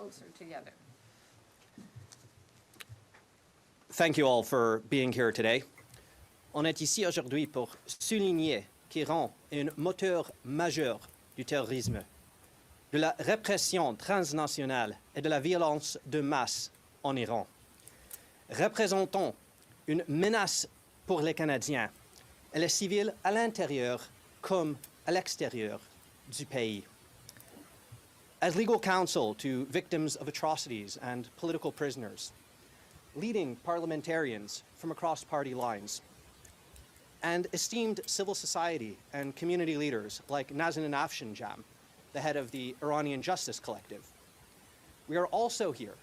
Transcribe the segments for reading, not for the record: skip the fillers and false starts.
closer together. Thank you all for being here today. On est ici aujourd'hui pour souligner qu'Iran est un moteur majeur du terrorisme, de la répression transnationale et de la violence de masse en Iran. Représentant une menace pour les Canadiens et les civils à l'intérieur comme à l'extérieur du pays. As legal counsel to victims of atrocities and political prisoners, leading parliamentarians from across party lines, and esteemed civil society and community leaders like Nazanin Afshinjam, the head of the Iranian Justice Collective. We are also here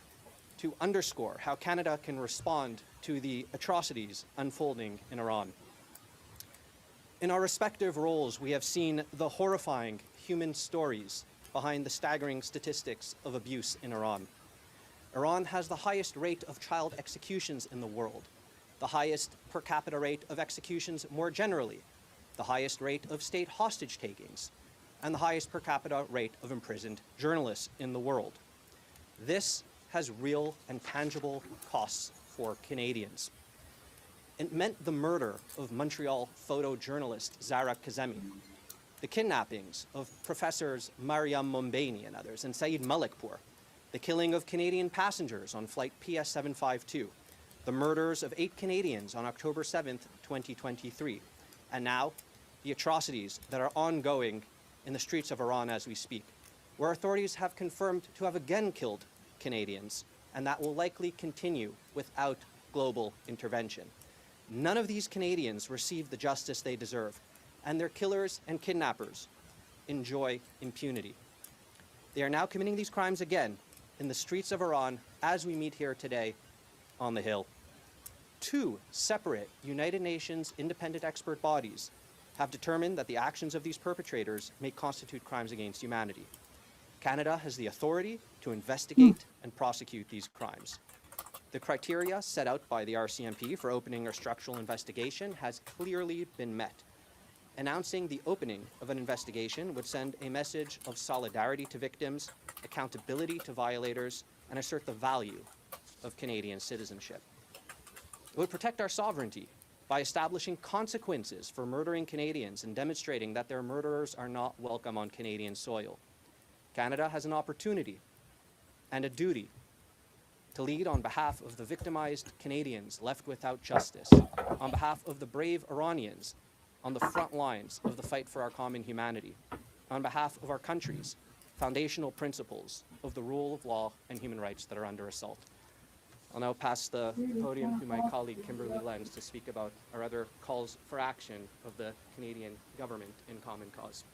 to underscore how Canada can respond to the atrocities unfolding in Iran. In our respective roles, we have seen the horrifying human stories behind the staggering statistics of abuse in Iran. Iran has the highest rate of child executions in the world, the highest per capita rate of executions more generally, the highest rate of state hostage takings, and the highest per capita rate of imprisoned journalists in the world. This has real and tangible costs for Canadians. It meant the murder of Montreal photojournalist Zara Kazemi, the kidnappings of professors Mariam Mombaini and others, and Saeed Malikpour, the killing of Canadian passengers on flight PS752, the murders of 8 Canadians on October 7th, 2023, and now the atrocities that are ongoing in the streets of Iran as we speak, where authorities have confirmed to have again killed Canadians, and that will likely continue without global intervention. None of these Canadians receive the justice they deserve, and their killers and kidnappers enjoy impunity. They are now committing these crimes again in the streets of Iran as we meet here today on the Hill. 2 separate United Nations independent expert bodies have determined that the actions of these perpetrators may constitute crimes against humanity. Canada has the authority to investigate and prosecute these crimes. The criteria set out by the RCMP for opening a structural investigation has clearly been met. Announcing the opening of an investigation would send a message of solidarity to victims, accountability to violators, and assert the value of Canadian citizenship. It would protect our sovereignty by establishing consequences for murdering Canadians and demonstrating that their murderers are not welcome on Canadian soil. Canada has an opportunity and a duty to lead on behalf of the victimized Canadians left without justice, on behalf of the brave Iranians on the front lines of the fight for our common humanity, on behalf of our country's foundational principles of the rule of law and human rights that are under assault. I'll now pass the podium to my colleague Kimberly Lenz to speak about our other calls for action of the Canadian government in Common Cause.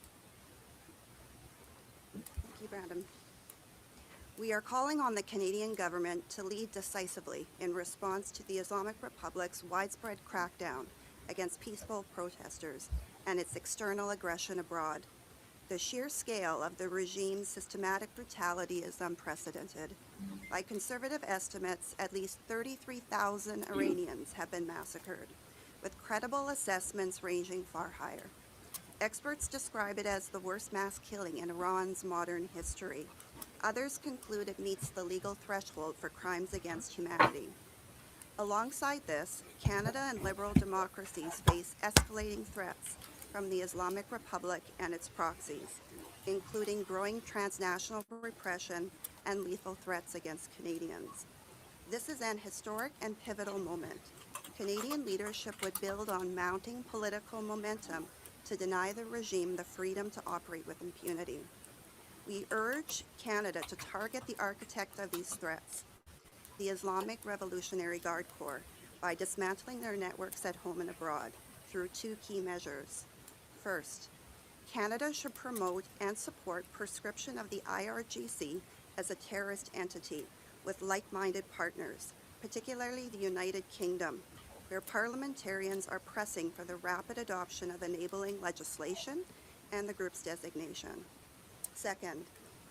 Thank you, Brandon. We are calling on the Canadian government to lead decisively in response to the Islamic Republic's widespread crackdown against peaceful protesters and its external aggression abroad. The sheer scale of the regime's systematic brutality is unprecedented. By conservative estimates, at least 33,000 Iranians have been massacred, with credible assessments ranging far higher. Experts describe it as the worst mass killing in Iran's modern history. Others conclude it meets the legal threshold for crimes against humanity. Alongside this, Canada and liberal democracies face escalating threats from the Islamic Republic and its proxies, including growing transnational repression and lethal threats against Canadians. This is an historic and pivotal moment. Canadian leadership would build on mounting political momentum to deny the regime the freedom to operate with impunity. We urge Canada to target the architect of these threats, the Islamic Revolutionary Guard Corps, by dismantling their networks at home and abroad through 2 key measures. First, Canada should promote and support proscription of the IRGC as a terrorist entity with like-minded partners, particularly the United Kingdom, where parliamentarians are pressing for the rapid adoption of enabling legislation and the group's designation. Second,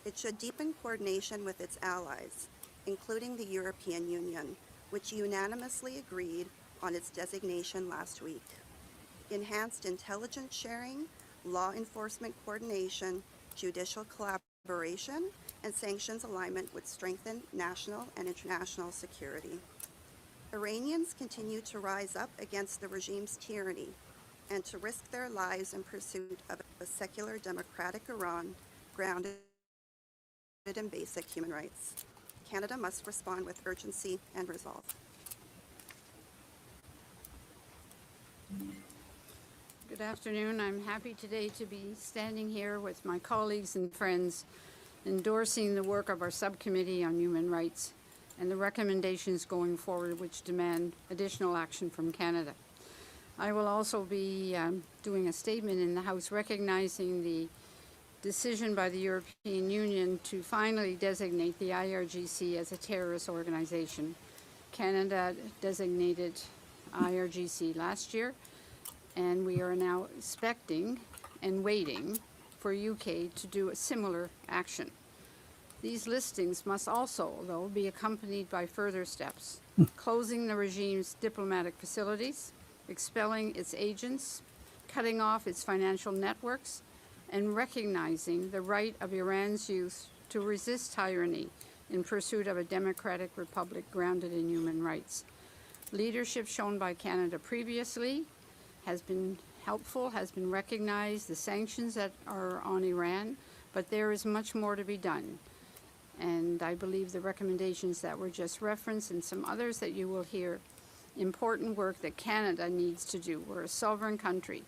it should deepen coordination with its allies, including the European Union, which unanimously agreed on its designation last week. Enhanced intelligence sharing, law enforcement coordination, judicial collaboration, collaboration and sanctions alignment would strengthen national and international security. Iranians continue to rise up against the regime's tyranny and to risk their lives in pursuit of a secular, democratic Iran grounded in basic human rights. Canada must respond with urgency and resolve. Good afternoon. I'm happy today to be standing here with my colleagues and friends endorsing the work of our subcommittee on human rights and the recommendations going forward which demand additional action from Canada. I will also be doing a statement in the House recognizing the decision by the European Union to finally designate the IRGC as a terrorist organization. Canada designated IRGC last year, and we are now expecting and waiting for UK to do a similar action. These listings must also, though, be accompanied by further steps, closing the regime's diplomatic facilities, expelling its agents, cutting off its financial networks, and recognizing the right of Iran's youth to resist tyranny in pursuit of a democratic republic grounded in human rights. Leadership shown by Canada previously has been helpful, has been recognized, the sanctions that are on Iran, but there is much more to be done. And I believe the recommendations that were just referenced and some others that you will hear, important work that Canada needs to do. We're a sovereign country,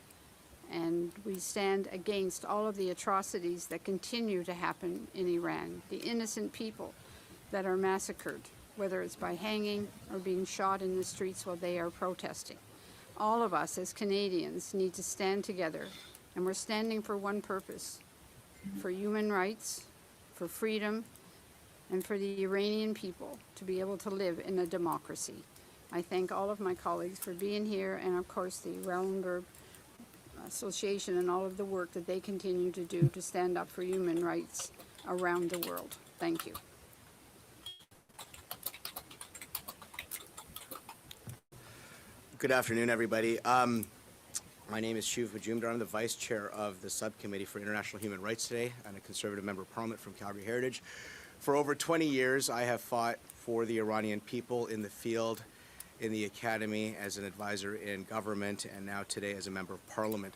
and we stand against all of the atrocities that continue to happen in Iran, the innocent people that are massacred, whether it's by hanging or being shot in the streets while they are protesting. All of us as Canadians need to stand together, and we're standing for one purpose, for human rights, for freedom, and for the Iranian people to be able to live in a democracy. I thank all of my colleagues for being here, and of course the Wellenberg Association and all of the work that they continue to do to stand up for human rights around the world. Thank you. Good afternoon, everybody. My name is Shiv Majumdar. I'm the Vice Chair of the Subcommittee for International Human Rights today and a Conservative Member of Parliament from Calgary Heritage. For over 20 years, I have fought for the Iranian people in the field, in the academy, as an advisor in government, and now today as a Member of Parliament.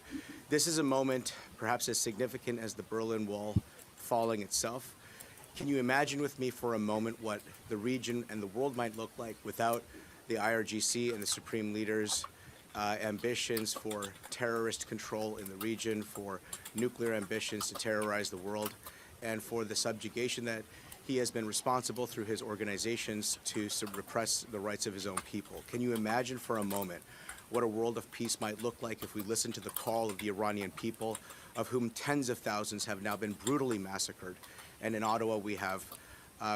This is a moment perhaps as significant as the Berlin Wall falling itself. Can you imagine with me for a moment what the region and the world might look like without the IRGC and the Supreme Leader's ambitions for terrorist control in the region, for nuclear ambitions to terrorize the world, and for the subjugation that he has been responsible through his organizations to repress the rights of his own people? Can you imagine for a moment what a world of peace might look like if we listen to the call of the Iranian people, of whom tens of thousands have now been brutally massacred? And in Ottawa, we have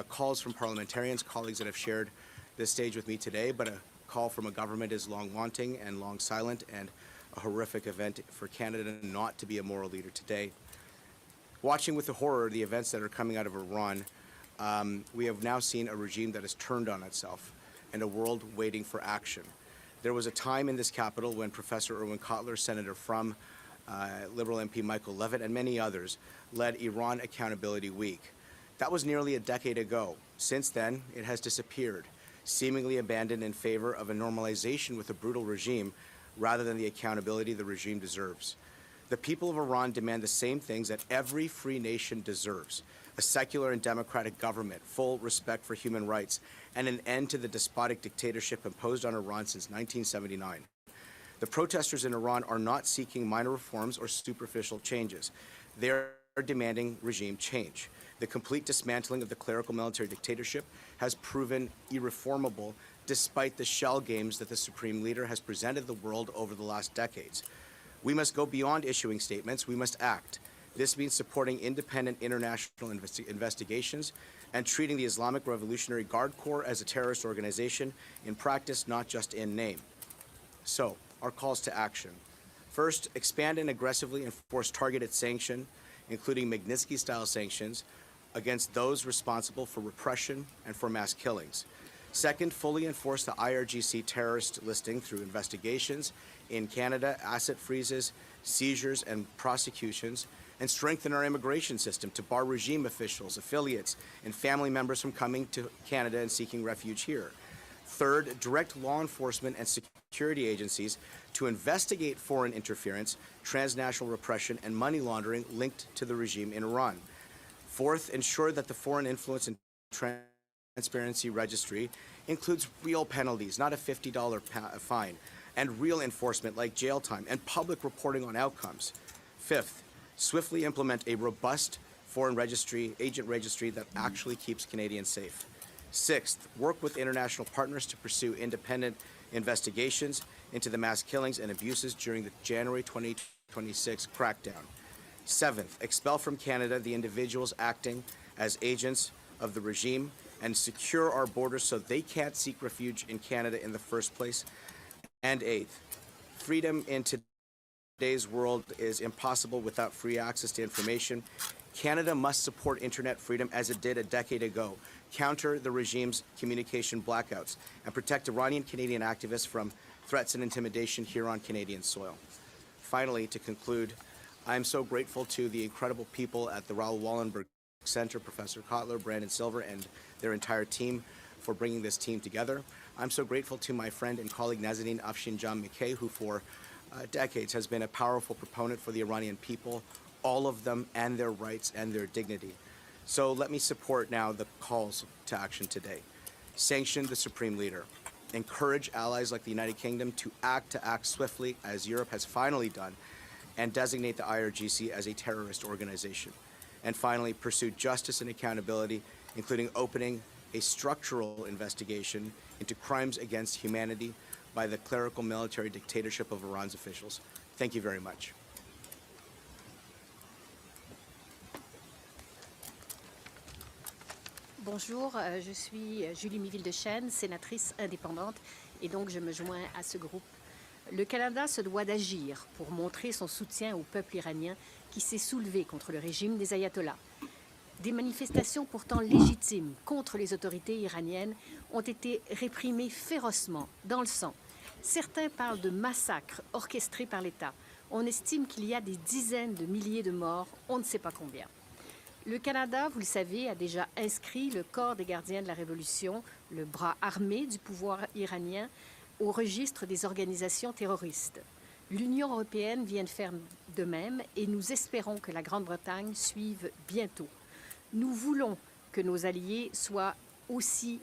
calls from parliamentarians, colleagues that have shared this stage with me today, but a call from a government is long wanting and long silent, and a horrific event for Canada not to be a moral leader today. Watching with the horror the events that are coming out of Iran, we have now seen a regime that has turned on itself and a world waiting for action. There was a time in this capital when Professor Irwin Cotler, Senator from Liberal MP Michael Levitt, and many others led Iran Accountability Week. That was nearly a decade ago. Since then, it has disappeared, seemingly abandoned in favor of a normalization with a brutal regime rather than the accountability the regime deserves. The people of Iran demand the same things that every free nation deserves: a secular and democratic government, full respect for human rights, and an end to the despotic dictatorship imposed on Iran since 1979. The protesters in Iran are not seeking minor reforms or superficial changes. They are demanding regime change. The complete dismantling of the clerical military dictatorship has proven irreformable despite the shell games that the Supreme Leader has presented the world over the last decades. We must go beyond issuing statements. We must act. This means supporting independent international investigations and treating the Islamic Revolutionary Guard Corps as a terrorist organization in practice, not just in name. So, our calls to action. First, expand and aggressively enforce targeted sanction, including Magnitsky-style sanctions, against those responsible for repression and for mass killings. Second, fully enforce the IRGC terrorist listing through investigations in Canada, asset freezes, seizures, and prosecutions, and strengthen our immigration system to bar regime officials, affiliates, and family members from coming to Canada and seeking refuge here. Third, direct law enforcement and security agencies to investigate foreign interference, transnational repression, and money laundering linked to the regime in Iran. Fourth, ensure that the Foreign Influence and Transparency Registry includes real penalties, not a $50 fine, and real enforcement like jail time and public reporting on outcomes. Fifth, swiftly implement a robust foreign agent registry that actually keeps Canadians safe. Sixth, work with international partners to pursue independent investigations into the mass killings and abuses during the January 2026 crackdown. Seventh, expel from Canada the individuals acting as agents of the regime and secure our borders so they can't seek refuge in Canada in the first place. And eighth, freedom in today's world is impossible without free access to information. Canada must support internet freedom as it did a decade ago, counter the regime's communication blackouts, and protect Iranian Canadian activists from threats and intimidation here on Canadian soil. Finally, to conclude, I am so grateful to the incredible people at the Raoul Wallenberg Center, Professor Kotler, Brandon Silver, and their entire team for bringing this team together. I'm so grateful to my friend and colleague Nazanin Afshinjan-Mikhaei, who for decades has been a powerful proponent for the Iranian people, all of them and their rights and their dignity. So let me support now the calls to action today. Sanction the supreme leader. Encourage allies like the United Kingdom to act swiftly, as Europe has finally done, and designate the IRGC as a terrorist organization. And finally, pursue justice and accountability, including opening a structural investigation into crimes against humanity by the clerical military dictatorship of Iran's officials. Thank you very much. Bonjour, je suis Julie Miville-de-Chêne, sénatrice indépendante, et donc je me joins à ce groupe. Le Canada se doit d'agir pour montrer son soutien au peuple iranien qui s'est soulevé contre le régime des ayatollahs. Des manifestations pourtant légitimes contre les autorités iraniennes ont été réprimées férocement, dans le sang. Certains parlent de massacres orchestrés par l'État. On estime qu'il y a des dizaines de milliers de morts, on ne sait pas combien. Le Canada, vous le savez, a déjà inscrit le corps des gardiens de la Révolution, le bras armé du pouvoir iranien, au registre des organisations terroristes. L'Union européenne vient de faire de même et nous espérons que la Grande-Bretagne suive bientôt. Nous voulons que nos alliés soient aussi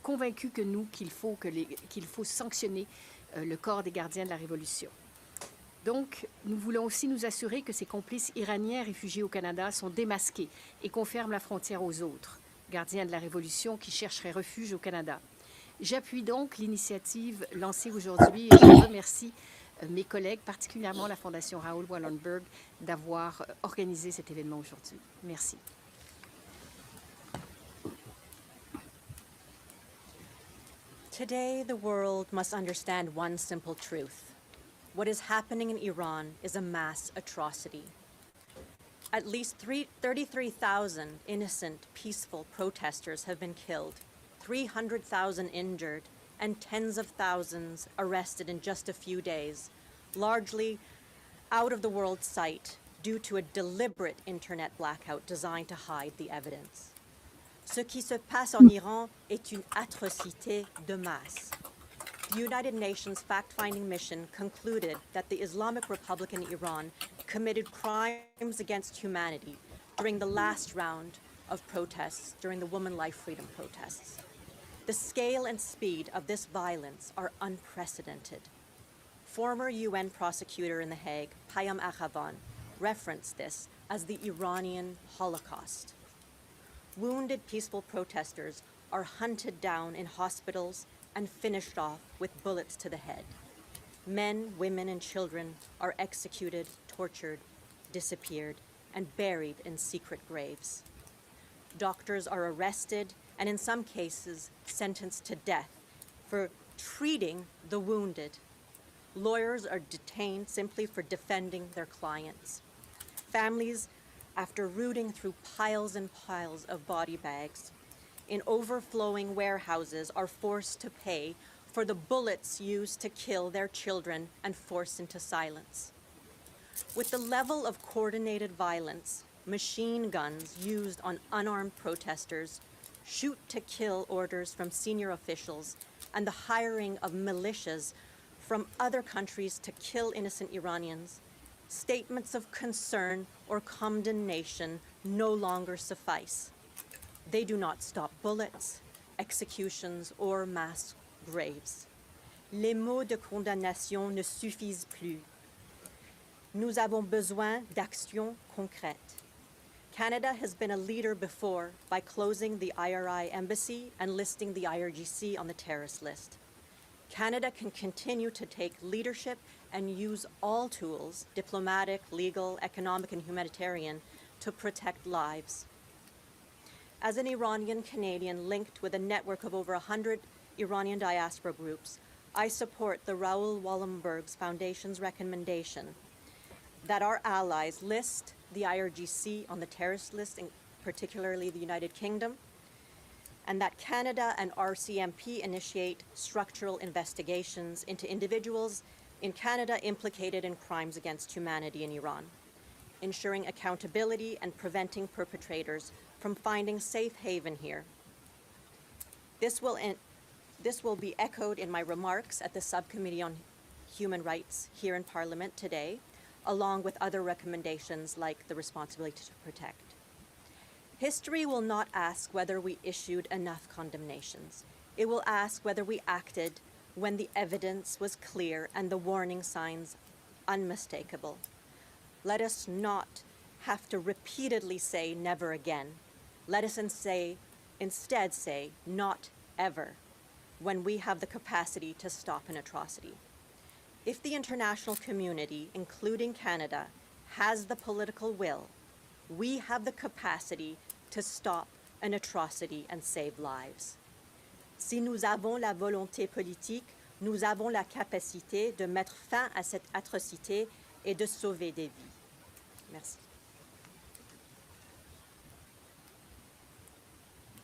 convaincus que nous qu'il faut sanctionner le corps des gardiens de la Révolution. Donc, nous voulons aussi nous assurer que ces complices iraniens réfugiés au Canada sont démasqués et qu'on ferme la frontière aux autres gardiens de la Révolution qui chercheraient refuge au Canada. J'appuie donc l'initiative lancée aujourd'hui et je remercie mes collègues, particulièrement la Fondation Raoul Wallenberg, d'avoir organisé cet événement aujourd'hui. Merci. Today, the world must understand one simple truth. What is happening in Iran is a mass atrocity. At least 33,000 innocent, peaceful protesters have been killed, 300,000 injured, and tens of thousands arrested in just a few days, largely out of the world's sight due to a deliberate internet blackout designed to hide the evidence. Ce qui se passe en Iran est une atrocité de masse. The United Nations fact-finding mission concluded that the Islamic Republic in Iran committed crimes against humanity during the last round of protests, during the Women Life Freedom protests. The scale and speed of this violence are unprecedented. Former UN prosecutor in The Hague, Payam Akhavan, referenced this as the Iranian Holocaust. Wounded peaceful protesters are hunted down in hospitals and finished off with bullets to the head. Men, women, and children are executed, tortured, disappeared, and buried in secret graves. Doctors are arrested and in some cases sentenced to death for treating the wounded. Lawyers are detained simply for defending their clients. Families, after rooting through piles and piles of body bags in overflowing warehouses, are forced to pay for the bullets used to kill their children and forced into silence. With the level of coordinated violence, machine guns used on unarmed protesters, shoot to kill orders from senior officials, and the hiring of militias from other countries to kill innocent Iranians, statements of concern or condemnation no longer suffice. They do not stop bullets, executions, or mass graves. Les mots de condamnation ne suffisent plus. Nous avons besoin d'actions concrètes. Canada has been a leader before by closing the IRI embassy and listing the IRGC on the terrorist list. Canada can continue to take leadership and use all tools, diplomatic, legal, economic, and humanitarian, to protect lives. As an Iranian Canadian linked with a network of over 100 Iranian diaspora groups, I support the Raoul Wallenberg's Foundation's recommendation that our allies list the IRGC on the terrorist list, particularly the United Kingdom, and that Canada and RCMP initiate structural investigations into individuals in Canada implicated in crimes against humanity in Iran, ensuring accountability and preventing perpetrators from finding safe haven here. This will be echoed in my remarks at the Subcommittee on Human Rights here in Parliament today, along with other recommendations like the responsibility to protect. History will not ask whether we issued enough condemnations. It will ask whether we acted when the evidence was clear and the warning signs unmistakable. Let us not have to repeatedly say never again. Let us instead say not ever when we have the capacity to stop an atrocity. If the international community, including Canada, has the political will, we have the capacity to stop an atrocity and save lives. Si nous avons la volonté politique, nous avons la capacité de mettre fin à cette atrocité et de sauver des vies. Merci.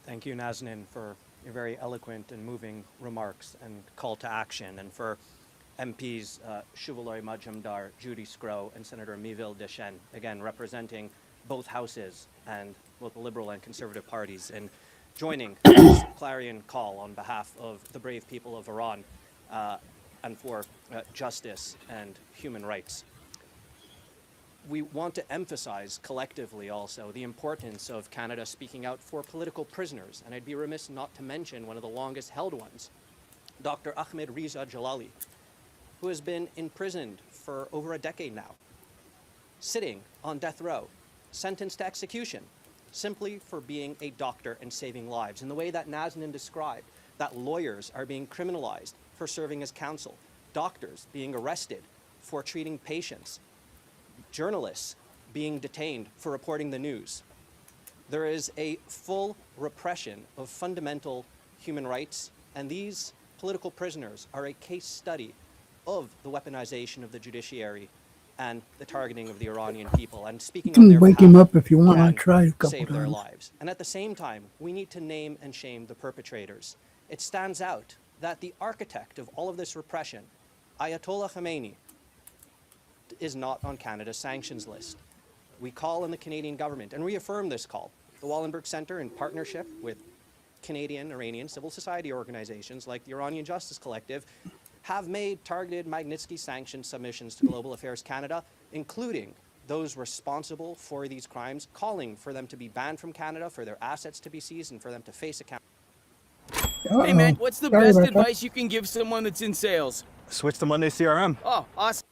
Thank you, Nazanin, for your very eloquent and moving remarks and call to action, and for MPs Chevaloy Majumdar, Judy Scrow, and Senator Miville Deschênes, again representing both houses and both the Liberal and Conservative parties in joining this clarion call on behalf of the brave people of Iran and for justice and human rights. We want to emphasize collectively also the importance of Canada speaking out for political prisoners, and I'd be remiss not to mention one of the longest held ones, Dr. Ahmed Reza Jalali, who has been imprisoned for over a decade now, sitting on death row, sentenced to execution, simply for being a doctor and saving lives. In the way that Nazanin described, that lawyers are being criminalized for serving as counsel, doctors being arrested for treating patients, journalists being detained for reporting the news. There is a full repression of fundamental human rights, and these political prisoners are a case study of the weaponization of the judiciary and the targeting of the Iranian people. And speaking on their wake behalf, him up if you want. I can tried a couple save their times. lives. And at the same time, we need to name and shame the perpetrators. It stands out that the architect of all of this repression, Ayatollah Khamenei, is not on Canada's sanctions list. We call on the Canadian government and reaffirm this call. The Wallenberg Centre, in partnership with Canadian, Iranian civil society organizations like the Iranian Justice Collective, have made targeted Magnitsky sanction submissions to Global Affairs Canada, including those responsible for these crimes, calling for them to be banned from Canada, for their assets to be seized, and for them to face accountability. Hey man, what's the best advice you can give someone that's in sales? Switch to Monday CRM. Oh, awesome.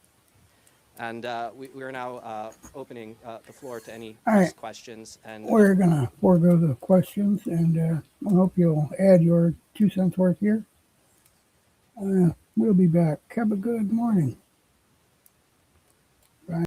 And we are now opening the floor to any All right. questions. And We're going to forego the questions, and I hope you'll add your 2 cents worth here. We'll be back. Have a good morning.